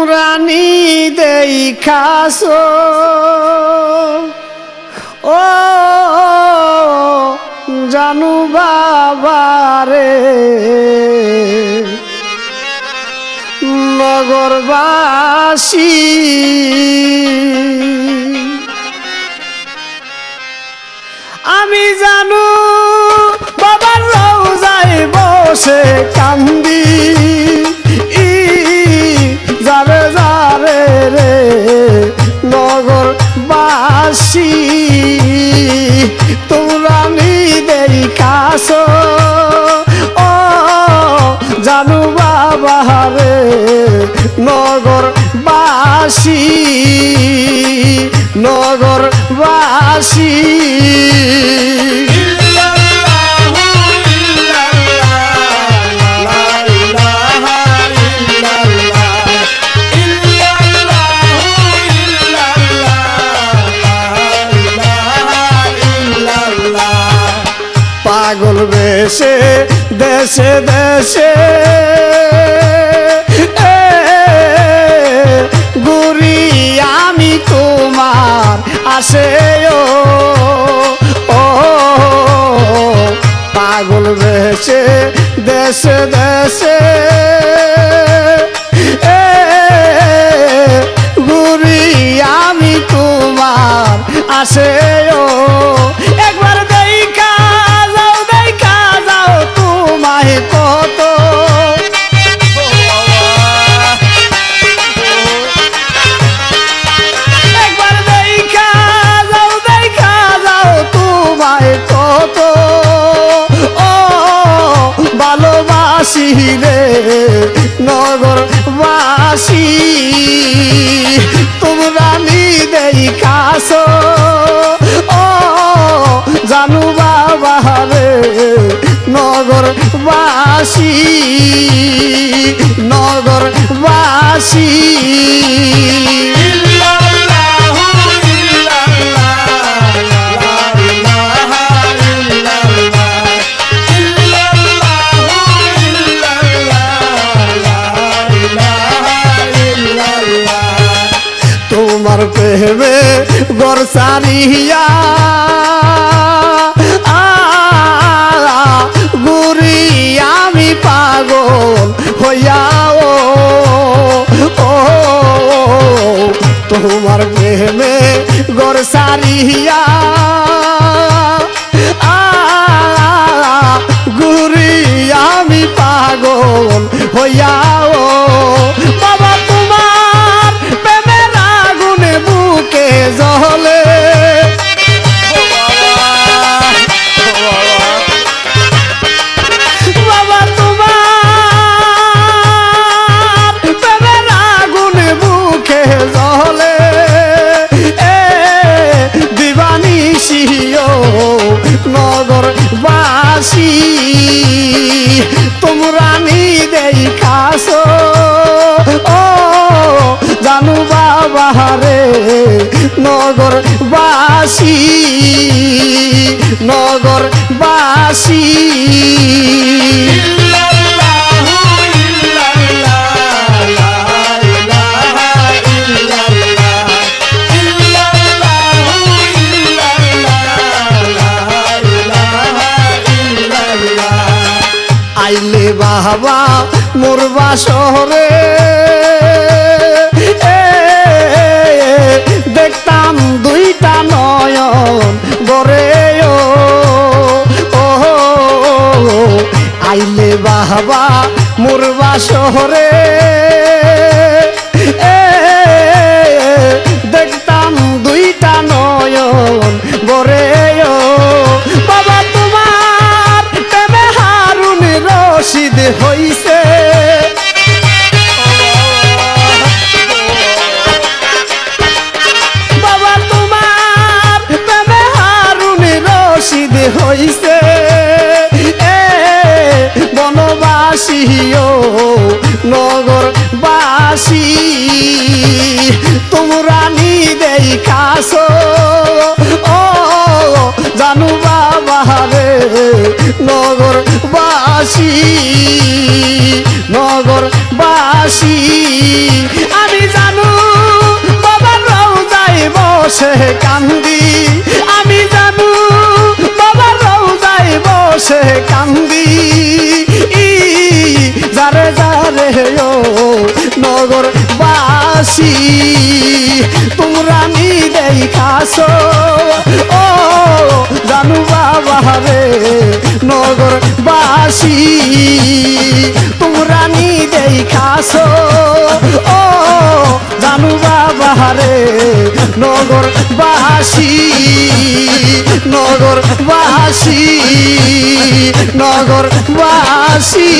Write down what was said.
তোমরা নি দেখাছো ও জানু বাবারে নগরবাসী আমি জানু বাবার রওজায় বসে কান্দি যারে যারে রে নগরবাসী তোমরা নি দেখাছো ও জানু বাবা রে নগরবাসী নগরবাসী পাগল বেশে দেশে দেশে ঘুরি আমি তোমার আসে ও পাগল বেশে দেশে দেশে ঘুরি আমি তোমার আসে একবার দেখা যাও তোমায় কত একবার দেখা যাও তোমায় কত ও ভালোবাসি রে নগরবাসী তোমরা নি দেখাছো ও জানু বাবা রে নগরবাসী নগরবাসী তোমার প্রেমে গর সারিয়া গুরি আমি পাগল হইয়াও ও তোমার প্রেমে গর সারিয়া গুরি আমি পাগল হইয়াও বাবা তোমার প্রেমের আগুনে বুকে জ্বলে বাবা তোমার প্রেমের আগুনে বুকে জ্বলে দিবানিশিও নগরবাসী তোমরা নি দেখাছো ও জানু বাবা রে নগরবাসী নগরবাসী আইলে বাবা মোরবা শহরে দেখতাম দুইটা নয়ন গরে ও আইলে বাবা মোরবা শহরে দেখতাম দুইটা নয়ন গরে বাবা তোমার প্রেমে হারুন রশিদ হইছে বাবা তোমার প্রেমে হারুন রশিদ হইছে বনবাসী ও নগরবাসী তোমরা নি দেখাছো ও জানু বাবা রে নগরবাসী নগরবাসী আমি রে ও নগরবাসী তোমরা নি দেখাছো ও জানু বাবা রে নগরবাসী তোমরা নি দেখাছো ও জানু বাবা রে নগরবাসী নগরবাসী নগরবাসী